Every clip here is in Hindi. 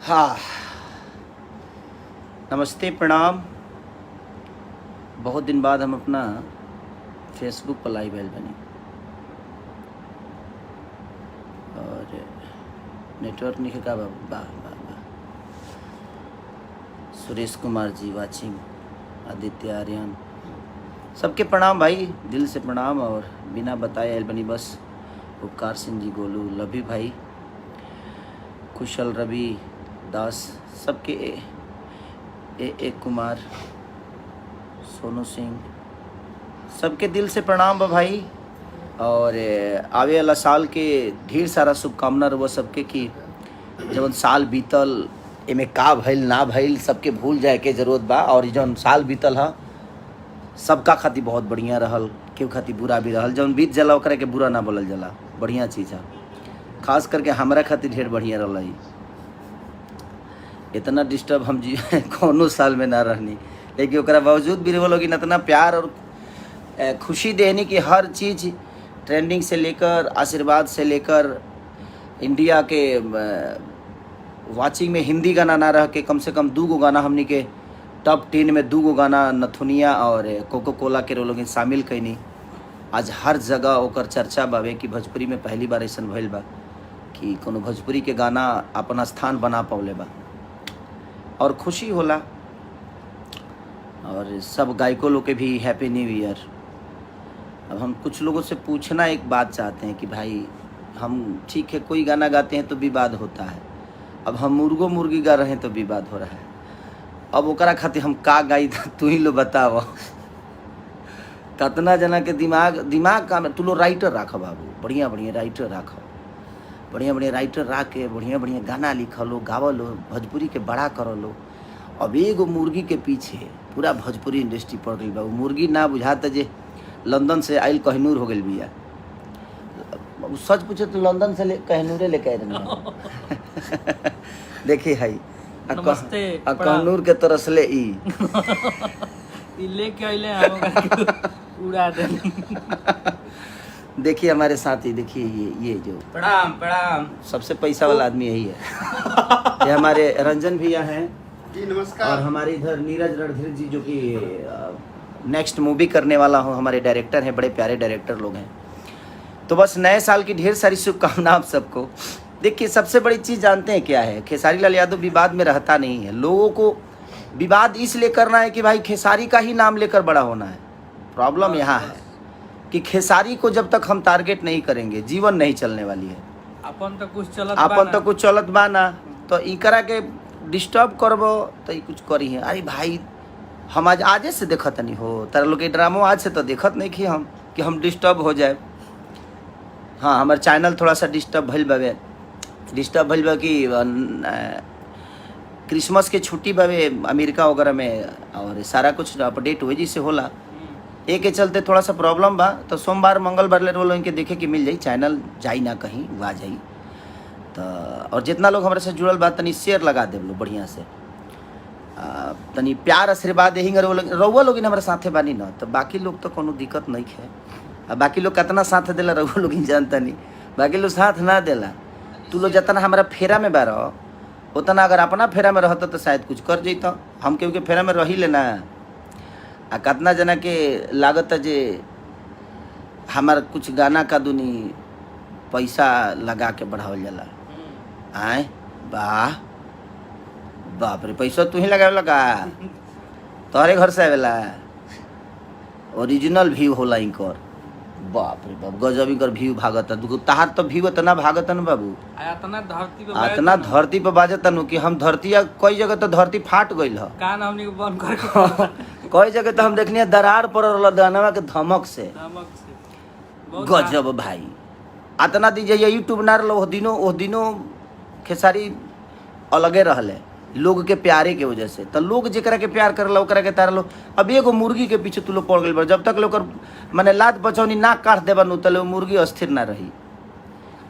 हाँ, नमस्ते प्रणाम। बहुत दिन बाद हम अपना फेसबुक पर लाइव आयल बनी और नेटवर्क नहीं का वाह। सुरेश कुमार जी वाचिंग, आदित्य आर्यन, सबके प्रणाम भाई, दिल से प्रणाम। और बिना बताए आयल बनी बस। उपकार सिंह जी, गोलू, लभी भाई, कुशल, रवि दास, सबके ए कुमार, सोनू सिंह, सबके दिल से प्रणाम बा भाई। और आवे वाला साल के ढेर सारा शुभकामना रहो सबके कि जब साल बीतल एमे का भइल ना भइल सबके भूल जाए के जरूरत बा। और जौन साल बीतल है सबका खातिर बहुत बढ़िया रहल, केहू खातिर बुरा भी रहल। जौन बीत जाला ओकरा के बुरा ना बोलल जाला, बढ़िया चीज़ है। खास करके हमरा खातिर ढेर बढ़िया रहल। इतना डिस्टर्ब हम जी कोनो साल में ना रहनी, लेकिन ओकरा बावजूद भी लोग इतना प्यार और खुशी देनी कि हर चीज़ ट्रेंडिंग से लेकर आशीर्वाद से लेकर इंडिया के वाचिंग में हिंदी गाना ना रह के कम से कम 2 गो गाना हमनी के टॉप 10 में 2 गो गाना नथुनिया और कोको कोला के लोग शामिल कैनी। आज हर जगह ओकर चर्चा बावे कि भोजपुरी में पहली बार ऐसा भइल बा कि कोनो भोजपुरी के गाना अपना स्थान बना पौले बा और खुशी होला। और सब गायकों लोग के भी हैप्पी न्यू ईयर। अब हम कुछ लोगों से पूछना एक बात चाहते हैं कि भाई हम ठीक है कोई गाना गाते हैं तो विवाद होता है, अब हम मुर्गो मुर्गी गा रहे हैं तो विवाद हो रहा है। अब ओकरा खातिर हम का गाई तू ही लो बताओ। कितना जना के दिमाग का तू लो राइटर राख बाबू, बढ़िया बढ़िया राइटर राख, बढ़िया बढ़िया राइटर रख के बढ़िया बढ़िया गाना लिख लो, गाव लो, भोजपुरी के बड़ा कर लो। अब एगो मुर्गी के पीछे पूरा भोजपुरी इंडस्ट्री पड़ गई बा। मुर्गी ना बुझाता जे लंदन से आयल कहनूर हो गई बिया। सच पूछे तो लंदन से कहनूरे लेके आए देखिए है कहनूर के तरस ले लेके आइले उड़ा दे। देखिए हमारे साथी, देखिए ये जो प्रणाम प्रणाम सबसे पैसा वाला आदमी यही है। ये हमारे रंजन भैया हैं जी, नमस्कार। और हमारे इधर नीरज रणधीर जी जो कि नेक्स्ट मूवी करने वाला हूँ, हमारे डायरेक्टर हैं, बड़े प्यारे डायरेक्टर लोग हैं। तो बस नए साल की ढेर सारी शुभकामना आप सबको। देखिए सबसे बड़ी चीज़ जानते हैं क्या है, खेसारी लाल यादव विवाद में रहता नहीं है। लोगों को विवाद इसलिए करना है कि भाई खेसारी का ही नाम लेकर बड़ा होना है। प्रॉब्लम यहाँ है कि खेसारी को जब तक हम टारगेट नहीं करेंगे जीवन नहीं चलने वाली है। अपन तो कुछ चलत बा ना, तो इकरा के डिस्टर्ब करबो तो कुछ करी है। अरे भाई हम आजे से देखत नहीं हो, तारा लोग के ड्रामो आज से तो देखत नहीं कि हम डिस्टर्ब हो जाए। हाँ, हमारे चैनल थोड़ा सा डिस्टर्ब भइल बा कि क्रिसमस के छुट्टी बावे अमेरिका वगैरह में और सारा कुछ अपडेट वजह से होला, एक के चलते थोड़ा सा प्रॉब्लम बा। तो सोमवार मंगलवार ले रोल इनके देखे कि मिल जाई, चैनल जाई ना कहीं आ जाई। तो और जितना लोग हमारे से जुड़ल बा तनी शेयर लगा दे लो बढ़िया से, तनी प्यार आशीर्वाद यही रउआ लोग हमारे साथे बानी ना, तो बाकी लोग तो कोनो दिक्कत नहीं है। अब बाकी लोग कितना साथ देला रउआ लोग जानता नहीं, बाकी लोग साथ ना देला। तू लोग जितना हमारा फेरा में बार उतना अगर अपना फेरा में रहता तो शायद कुछ कर जैता। हम केहू के फेरा में रही लेना आ कितना जना के लागत जे हमार कुछ गाना का दुनी पैसा लगा के बढ़ावल जाला। आए वाह बाप रे, पैसा तू ही लगावेला का? तोहरे घर से आवेला, ओरिजिनल व्यू होला इनकर। बाप रे बाप, गजब इनकर व्यू भागता। तहार तो व्यू इतना भागता न बाबू, इतना धरती पे बाजता नु कि हम धरती कई जगह तो धरती फाट गइल ह। कान हमनी को बंद करके कई जगह तो हम देखनी दरार पड़ल दानवा के धमक से। गजब भाई, इतना दीजिए यूट्यूब ना रहो दिनों खेसारी अलगे रहले लोग के प्यारे के वजह से। तो लोग जेकरा के प्यार करला ओकरा के तार लो। अब एगो मुर्गी के पीछे तू लोग पड़ गइल बा, जब तक लोग माने लात बचौनी ना काट देबा नु तले मुर्गी अस्थिर ना रही।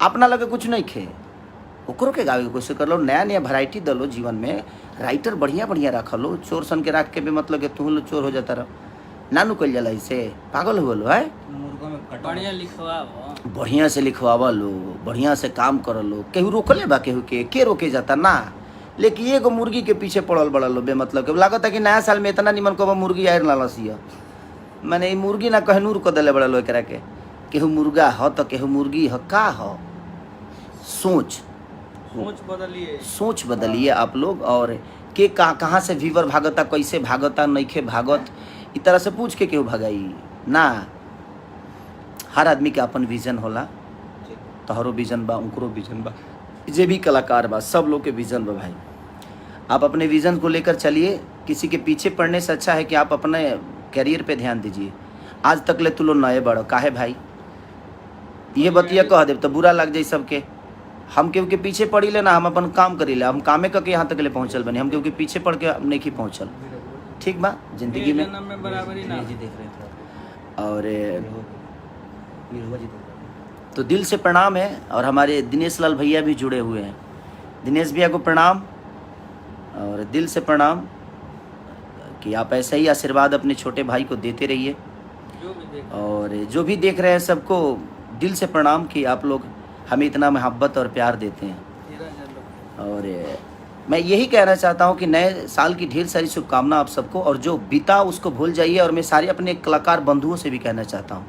अपना लगे कुछ नहीं खे, ओकरो के गावे के कोशिश कर लो, नया नया वैरायटी दलो जीवन में। राइटर बढ़िया बढ़िया रख लो, चोर सन के रख के भी मतलब कि तू लोग चोर हो जाता रह नानू कल जाला। इसे पागल हो लो है, बढ़िया से लिखवावा लो, बढ़िया से काम कर लो। केहू रोकले बा, केहू के रोके जाता ना। लेकिन एगो मुर्गी के पीछे पड़ल बड़ल लो बेमतलब के लागत है कि नया साल में इतना निमन को मुर्गी आयर ना लसिया मैंने मुर्गी ना कहनूर को दले बड़ा लो एकरा के केहू मुर्गा हो तो केहू मुर्गी हो का हो सोच बदलिए आप लोग। और के कहाँ से व्यूवर भागता कैसे भागता नइखे भागत इस तरह से पूछ के केहू भगाई ना। हर आदमी के अपन विजन होला, तोहरो विजन बा उनकरो विजन बा, जे भी कलाकार बा सब लोग के विजन बा भाई। आप अपने विजन को लेकर चलिए, किसी के पीछे पड़ने से अच्छा है कि आप अपने करियर पे ध्यान दीजिए। आज तक ले तू लो नए बड़ो काहे भाई, ये बतिया कह दे तो बुरा लग जाए सबके। हम केहू के पीछे पड़ी ले ना, हम अपन काम करी ले, हम कामे करके यहाँ तक ले पहुँचल बने, हम केहू के पीछे पड़ के नहीं की पहुँचल। ठीक बा जिंदगी में और तो दिल से प्रणाम है। और हमारे दिनेश लाल भैया भी जुड़े हुए हैं, दिनेश भैया को प्रणाम और दिल से प्रणाम कि आप ऐसा ही आशीर्वाद अपने छोटे भाई को देते रहिए। और जो भी देख रहे हैं सबको दिल से प्रणाम कि आप लोग हमें इतना मोहब्बत और प्यार देते हैं। और मैं यही कहना चाहता हूं कि नए साल की ढेर सारी शुभकामना आप सबको, और जो बीता उसको भूल जाइए। और मैं सारे अपने कलाकार बंधुओं से भी कहना चाहता हूं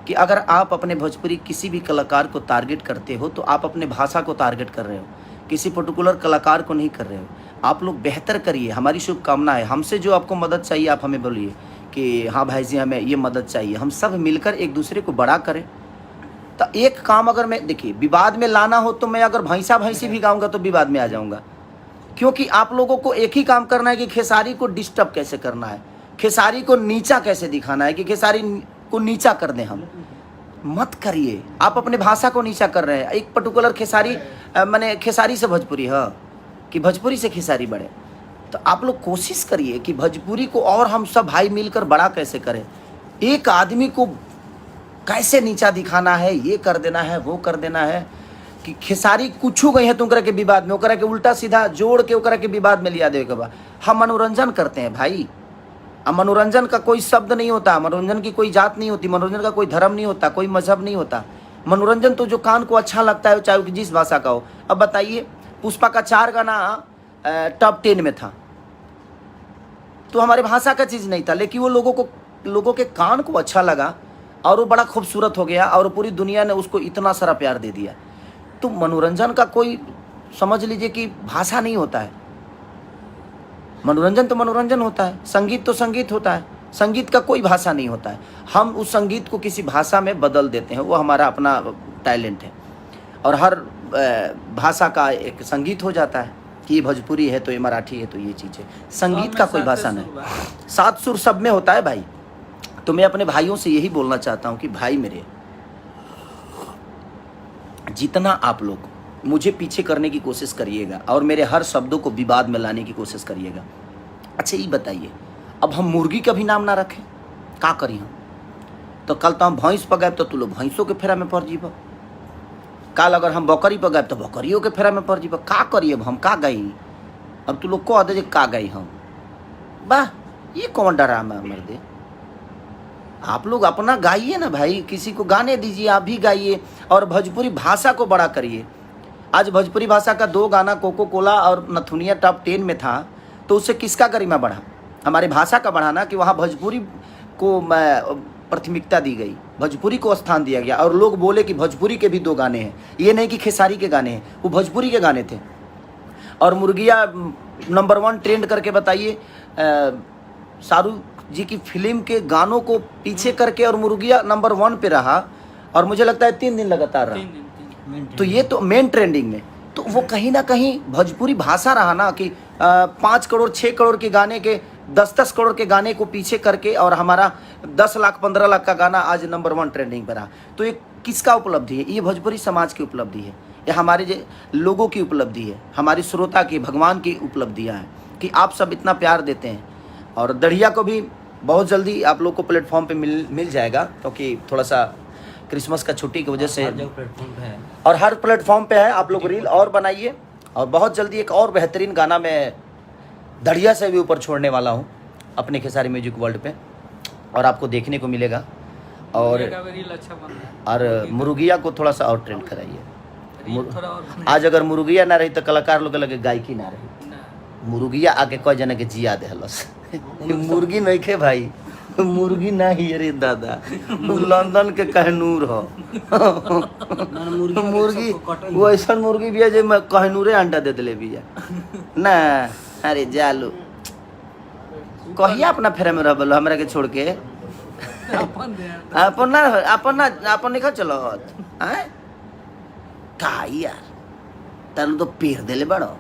कि अगर आप अपने भोजपुरी किसी भी कलाकार को टारगेट करते हो तो आप अपने भाषा को टारगेट कर रहे हो, किसी पर्टिकुलर कलाकार को नहीं कर रहे हो। आप लोग बेहतर करिए, हमारी शुभकामना है। हमसे जो आपको मदद चाहिए आप हमें बोलिए कि हाँ भाई जी हमें ये मदद चाहिए, हम सब मिलकर एक दूसरे को बड़ा करें। तो एक काम अगर मैं देखिए विवाद में लाना हो तो मैं अगर भैंसी भी गाऊंगा तो विवाद में आ जाऊंगा, क्योंकि आप लोगों को एक ही काम करना है कि खेसारी को डिस्टर्ब कैसे करना है, खेसारी को नीचा कैसे दिखाना है, कि खेसारी को नीचा कर दें। हम मत करिए, आप अपने भाषा को नीचा कर रहे हैं। एक पर्टिकुलर खेसारी माने खेसारी से भोजपुरी है कि भोजपुरी से खेसारी बढ़े, तो आप लोग कोशिश करिए कि भोजपुरी को और हम सब भाई मिलकर बड़ा कैसे करें। एक आदमी को कैसे नीचा दिखाना है, ये कर देना है, वो कर देना है, कि खेसारी कुछ गई है तुम के विवाद में ओकरा के उल्टा सीधा जोड़ के ओकरा के विवाद में लिया देगा बा। हम मनोरंजन करते हैं भाई, मनोरंजन का कोई शब्द नहीं होता, मनोरंजन की कोई जात नहीं होती, मनोरंजन का कोई धर्म नहीं होता, कोई मजहब नहीं होता। मनोरंजन तो जो कान को अच्छा लगता है चाहे जिस भाषा का हो। अब बताइए पुष्पा का 4 गाना टॉप 10 में था, तो हमारे भाषा का चीज़ नहीं था, लेकिन वो लोगों के कान को अच्छा लगा और वो बड़ा खूबसूरत हो गया और पूरी दुनिया ने उसको इतना सारा प्यार दे दिया। तो मनोरंजन का कोई समझ लीजिए कि भाषा नहीं होता है। मनोरंजन तो मनोरंजन होता है, संगीत तो संगीत होता है, संगीत का कोई भाषा नहीं होता है। हम उस संगीत को किसी भाषा में बदल देते हैं, वो हमारा अपना टैलेंट है। और हर भाषा का एक संगीत हो जाता है कि ये भोजपुरी है तो ये मराठी है तो ये चीज़ है। संगीत का कोई भाषा नहीं, 7 सुर सब में होता है भाई। तो मैं अपने भाइयों से यही बोलना चाहता हूँ कि भाई मेरे, जितना आप लोग मुझे पीछे करने की कोशिश करिएगा और मेरे हर शब्दों को विवाद में लाने की कोशिश करिएगा। अच्छा ये बताइए, अब हम मुर्गी का भी नाम ना रखें, का करी हम? तो कल तो हम भैंस पर गए तो तू लोग भैंसों के फेरा में पड़ जीब, कल अगर हम बकरी पर गए तो बकरियों के फेरा में पड़ जीब। का करिए अब हम, का गई? अब तू लोग कह दे का गई हम, वाह ये कौन डरामा मर दे। आप लोग अपना गाइए ना भाई, किसी को गाने दीजिए, आप भी गाइए और भोजपुरी भाषा को बड़ा करिए। आज भोजपुरी भाषा का 2 गाना कोको कोला और नथुनिया टॉप 10 में था, तो उससे किसका गरिमा बढ़ा? हमारी भाषा का बढ़ा ना, कि वहाँ भोजपुरी को प्राथमिकता दी गई, भोजपुरी को स्थान दिया गया और लोग बोले कि भोजपुरी के भी 2 गाने हैं, ये नहीं कि खेसारी के गाने हैं, वो भोजपुरी के गाने थे। और मुर्गिया नंबर 1 ट्रेंड करके बताइए, शाहरुख जी की फिल्म के गानों को पीछे करके और मुर्गिया नंबर 1 पे रहा, और मुझे लगता है 3 दिन लगातार रहा। तो ये तो मेन ट्रेंडिंग में, तो वो कहीं ना कहीं भोजपुरी भाषा रहा ना, कि 5 करोड़ 6 करोड़ के गाने के 10-10 करोड़ के गाने को पीछे करके और हमारा 10 लाख 15 लाख का गाना आज नंबर 1 ट्रेंडिंग पर रहा। तो ये किसका उपलब्धि है? ये भोजपुरी समाज की उपलब्धि है, ये हमारे लोगों की उपलब्धि है, हमारी श्रोता की, भगवान की उपलब्धियाँ हैं कि आप सब इतना प्यार देते हैं। और दढ़िया को भी बहुत जल्दी आप लोग को प्लेटफॉर्म पे मिल जाएगा, क्योंकि थोड़ा सा क्रिसमस का छुट्टी की वजह से और हर प्लेटफॉर्म पे है। आप लोग रील और बनाइए, और बहुत जल्दी एक और बेहतरीन गाना मैं दढ़िया से भी ऊपर छोड़ने वाला हूँ अपने खेसारी म्यूजिक वर्ल्ड पे, और आपको देखने को मिलेगा। और मुर्गिया को थोड़ा सा और ट्रेंड कराइए। आज अगर मुर्गिया ना रही तो कलाकार लोग लगे गायकी ना रही। मुर्गिया आके कई जना के जिया देहलस मुर्गी नहीं खे भाई, मुर्गी नहीं अरे दादा, लंदन के कहनूर हो मुर्गी वो ऐसा मुर्गी भी है जो मैं कहनूरे अंडा दे दिले भी ना। अरे जालू कहिया अपना फेरा में रह हमरा के छोड़ के अपन दे अपन नहीं खा चलो हैं का यार तारू तो पेड़ देले बड़ो।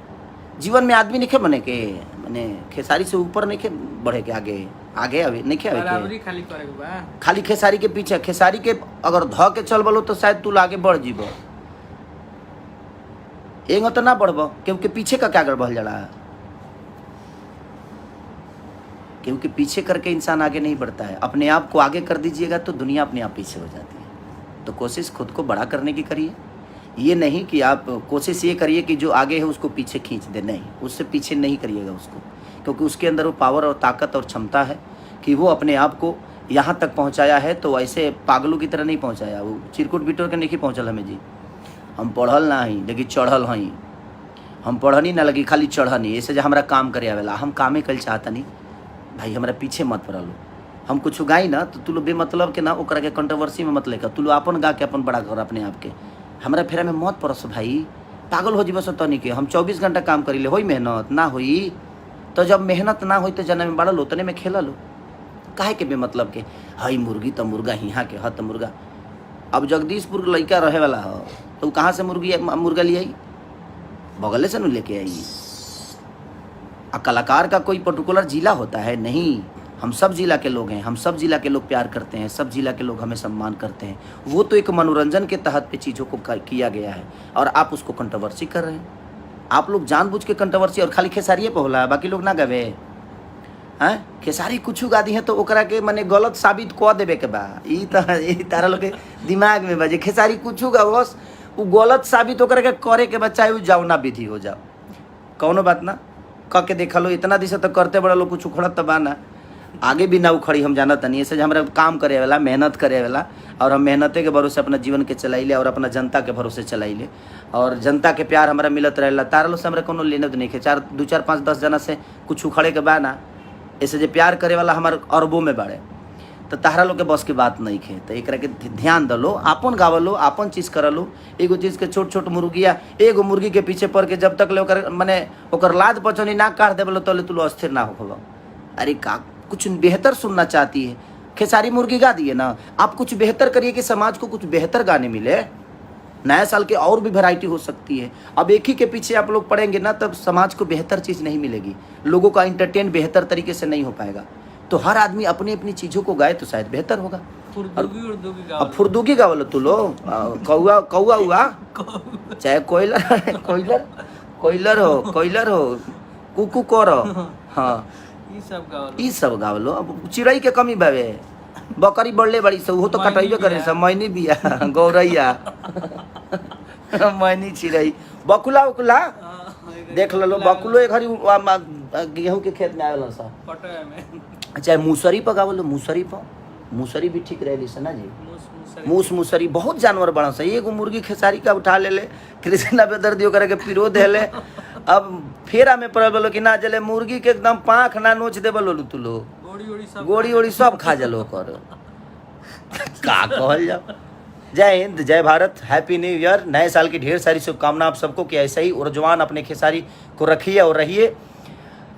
जीवन में आदमी नहीं खे बने के माने खेसारी से ऊपर नहीं खे बढ़े के आगे आगे अभी नहीं खे बराबरी खाली करे के बा। खाली खेसारी के पीछे, खेसारी के अगर ध के चल बोलो तो शायद तू आगे बढ़ जीबो, एगो तो ना बढ़बो क्योंकि पीछे का क्या बढ़ जा रहा है, क्योंकि पीछे करके इंसान आगे नहीं बढ़ता है। अपने आप को आगे कर दीजिएगा तो दुनिया अपने आप पीछे हो जाती है। तो कोशिश खुद को बड़ा करने की करिए, ये नहीं कि आप कोशिश ये करिए कि जो आगे है उसको पीछे खींच दे, नहीं, उससे पीछे नहीं करिएगा उसको, क्योंकि उसके अंदर वो पावर और ताकत और क्षमता है कि वो अपने आप को यहाँ तक पहुँचाया है। तो ऐसे पागलों की तरह नहीं पहुँचाया, वो चिरकुट बिटोर के नहीं पहुँचल हमें जी। हम पढ़ल ना ही लेकिन चढ़ल हई, हम पढ़नी ना लगी खाली चढ़नी, ऐसे जो हमारा काम करे आवेला हम कामे कल चाहता नहीं भाई, हमारा पीछे मत पड़ल। हम कुछ गाई ना तो तू लोग बेमतलब के ना ओकरा के कंट्रोवर्सी में मत लेकर, तू लोग अपन गा के अपन बड़ा कर अपने आप के, हमारा फेरा में मत पड़स भाई, पागल हो जीबस तनी के। हम 24 घंटा काम करी ले, होई मेहनत ना होई तो जब मेहनत ना होई तो जना में बड़ा लो तने में खेला लो, काहे के बेमतलब के हई मुर्गी तो मुर्गा हिहाँ के ह तो मुर्गा। अब जगदीशपुर के लड़का रहे वाला हो तो कहाँ से मुर्गा ले आई, बगले से न लेके आई। कलाकार का कोई पर्टिकुलर जिला होता है नहीं, हम सब जिला के लोग हैं, हम सब जिला के लोग प्यार करते हैं, सब जिला के लोग हमें सम्मान करते हैं। वो तो एक मनोरंजन के तहत पे चीज़ों को किया गया है और आप उसको कंट्रोवर्सी कर रहे हैं। आप लोग जानबूझ के कंट्रोवर्सी और खाली खेसारिये पे होला, बाकी लोग ना गवे हैं। खेसारी कुछ गा दी है तो ओकरा के माने गलत साबित कऽ देवे के बा, ई तारा लोग के दिमाग में बजे खेसारी कुछ गा बस वो गलत साबित ओकरा के करे के बा, चाहे वो जाओ ना विधि हो जाओ, कौनो बात ना क के देखा लो। इतना दिशा तो करते बड़ा लोग कुछ उखड़त तो बा ना, आगे भी ना उखड़ी हम जानत नहीं। ऐसे हमारा काम करे वाला मेहनत करे वाला और हम मेहनते के भरोसे अपना जीवन के चलाइले और अपना जनता के भरोसे चलाइले और जनता के प्यार हमारा मिलत रहेला। तारा लोग से हमारा कोनो लेने नहीं है, 2 4 5 10 जना से कुछ उखड़े के बा ना, ऐसे जो प्यार करे वाला हमारे अरबों में बाड़े, तो तारा लोग के बस की बात नहीं है। तो एक के ध्यान दलो, आपन गावलो, आपन चीज़ करलो। एगो चीज़ के छोट छोट मुर्गिया एगो मुर्गी के पीछे पड़ के जब तक ले ओकर माने ओकर लाद पचौनी ना काट देवलो तो तू अस्थिर ना हो। अरे का कुछ बेहतर सुनना चाहती है, खेसारी मुर्गी गा दिए ना, आप कुछ बेहतर करिए कि समाज को कुछ बेहतर गाने मिले। नया साल के और भी वैरायटी हो सकती है। अब एक ही के पीछे आप लोग पढ़ेंगे ना तब समाज को बेहतर चीज़ नहीं मिलेगी, लोगों का इंटरटेन बेहतर तरीके से नहीं हो पाएगा। तो हर आदमी अपनी अपनी चीज़ों को गाए तो शायद बेहतर होगा। अब फुर्दुगी गावलो तू लो, कौआ कौआ हुआ चाहे कोयलर हो कुकू करो, हाँ ई सब गावलो। अब चिड़ई के कमी बावे, बकरी बढ़ले बड़ी सब वो तो कटैबे करे सब, मैनी बिया गौरैया मैनी चिड़ई बकुला उकुला देख लो, बकुलो एक घड़ी गेहूं के खेत में आवेला सब। चाहे मूसरी पर गावलो, मूसरी भी ठीक रहे से ना जी, मूसरी बहुत जानवर बड़ा सा। एगो मुर्गी खेसारी का उठा ले कृष्णा बेदर्दी ओकरा के पिरो देले। अब फेरा में पड़ल बोलो कि ना जले मुर्गी के एकदम पाँख ना नोच दे बोलो तू लो, गोड़ी ओड़ी सब खा जलो कर का कहल जाओ। जय हिंद, जय भारत, हैप्पी न्यू ईयर। नए साल की ढेर सारी शुभकामना आप सबको कि ऐसे ही ऊर्जवान अपने खेसारी को रखिए और रहिए।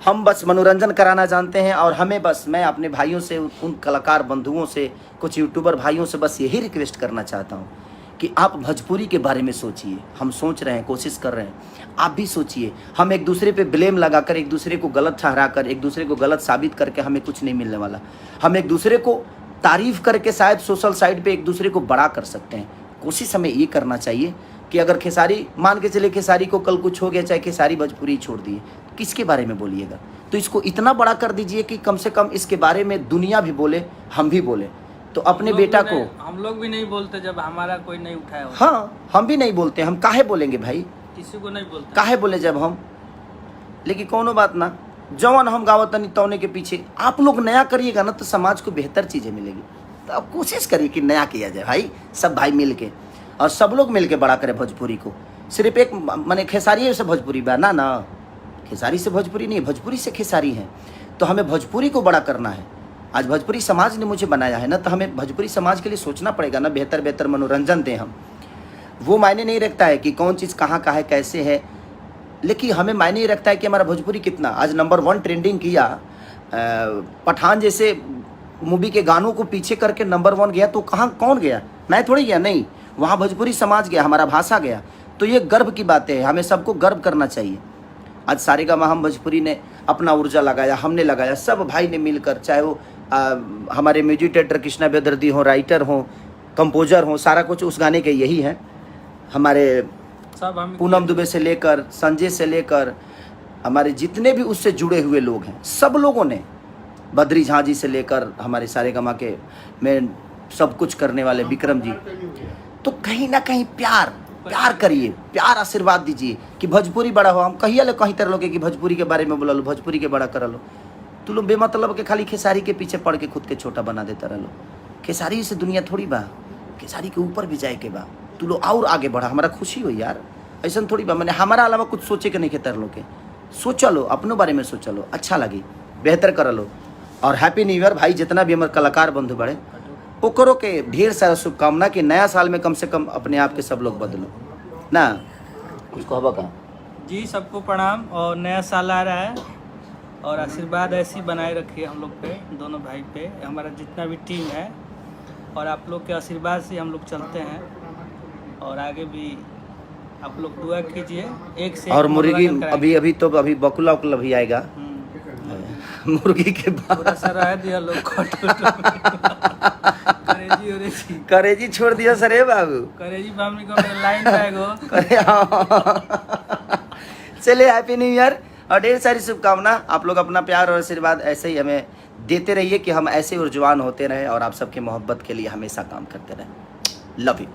हम बस मनोरंजन कराना जानते हैं और हमें बस मैं अपने भाइयों से, उन कलाकार बंधुओं से, कुछ यूट्यूबर भाइयों से बस यही रिक्वेस्ट करना चाहता हूँ कि आप भोजपुरी के बारे में सोचिए। हम सोच रहे हैं, कोशिश कर रहे हैं, आप भी सोचिए। हम एक दूसरे पे ब्लेम लगाकर, एक दूसरे को गलत ठहरा कर, एक दूसरे को गलत साबित करके हमें कुछ नहीं मिलने वाला। हम एक दूसरे को तारीफ करके शायद सोशल साइट पे एक दूसरे को बड़ा कर सकते हैं। कोशिश हमें ये करना चाहिए कि अगर खेसारी, मान के चले खेसारी को कल कुछ हो गया, चाहे खेसारी भोजपुरी छोड़ दिए, किसके बारे में बोलिएगा? तो इसको इतना बड़ा कर दीजिए कि कम से कम इसके बारे में दुनिया भी बोले, हम भी बोले। तो अपने बेटा को हम लोग भी नहीं बोलते जब हमारा कोई नहीं उठाया। हाँ, हम भी नहीं बोलते, हम काहे बोलेंगे भाई, किसी को नहीं बोलते, काहे बोले जब हम। लेकिन कोनो बात ना, जवन हम गावत नहीं तौने के पीछे आप लोग नया करिएगा ना तो समाज को बेहतर चीज़ें मिलेगी। तो आप कोशिश करिए कि नया किया जाए भाई, सब भाई मिल के, और सब लोग मिल के बड़ा करें भोजपुरी को। सिर्फ एक माने खेसारी से भोजपुरी बा ना, खेसारी से भोजपुरी नहीं, भोजपुरी से खेसारी है। तो हमें भोजपुरी को बड़ा करना है। आज भोजपुरी समाज ने मुझे बनाया है ना, तो हमें भोजपुरी समाज के लिए सोचना पड़ेगा ना, बेहतर बेहतर मनोरंजन दें हम। वो मायने नहीं रखता है कि कौन चीज़ कहाँ का है, कैसे है, लेकिन हमें मायने ही रखता है कि हमारा भोजपुरी कितना। आज नंबर 1 ट्रेंडिंग किया, पठान जैसे मूवी के गानों को पीछे करके नंबर 1 गया, तो कहाँ कौन गया? मैं थोड़ी गया, नहीं, वहाँ भोजपुरी समाज गया, हमारा भाषा गया। तो ये गर्व की बातें हैं, हमें सबको गर्व करना चाहिए। आज सारेगामा हम भोजपुरी ने अपना ऊर्जा लगाया, हमने लगाया, सब भाई ने मिलकर, चाहे वो हमारे म्यूजिक डायरेक्टर कृष्णा बेदर्दी हो, राइटर हो, कंपोजर हो, सारा कुछ उस गाने के यही है। हमारे सब हम पूनम दुबे से लेकर संजय से लेकर हमारे जितने भी उससे जुड़े हुए लोग हैं, सब लोगों ने, बद्री झा जी से लेकर हमारे सारेगामा के में सब कुछ करने वाले विक्रम जी, तो कहीं ना कहीं प्यार करिए, प्यार आशीर्वाद दीजिए कि भोजपुरी बड़ा हो। हम कहिए ले कहीं तरह लोग कि भोजपुरी के बारे में बोला लो, भोजपुरी के बड़ा कर लो। तू लोग बेमतलब के खाली खेसारी के पीछे पड़ के खुद के छोटा बना देता रह लो। खेसारी से दुनिया थोड़ी बा, खेसारी के ऊपर भी जाए के बा। तू लोग और आगे बढ़ा, हमारा खुशी हो यार, ऐसा थोड़ी बा। मैंने हमारा अलावा कुछ सोचे के नहीं के तर लो के, सोचा लो, अपनों बारे में सोचा लो, अच्छा लगी, बेहतर कर लो। और हैप्पी न्यू ईयर भाई, जितना भी हमारे कलाकार बंधु बड़े ओकरो के ढेर सारा शुभकामना कि नया साल में कम से कम अपने आप के सब लोग बदलो ना। उसको हवा का जी, सबको प्रणाम। और नया साल आ रहा है और आशीर्वाद ऐसे ही बनाए रखिए हम लोग पे, दोनों भाई पे, हमारा जितना भी टीम है। और आप लोग के आशीर्वाद से हम लोग चलते हैं और आगे भी आप लोग दुआ कीजिए। एक से और एक मुर्गी मनोरंजन कराएंगे। अभी तो अभी बकुला उकुला भी आएगा मुर्गी के बाद। पूरा सारा है दिया लोग करेजी उरेजी करेजी छोड़ दिया सर हे बाबू। करेजी बामनी को मेरा लाइन जाएगो। चलिए हैप्पी न्यू ईयर और ढेर सारी शुभकामना। आप लोग अपना प्यार और आशीर्वाद ऐसे ही हमें देते रहिए कि हम ऐसे ऊर्जवान होते रहें और आप सबके मोहब्बत के लिए हमेशा काम करते रहें। Love you.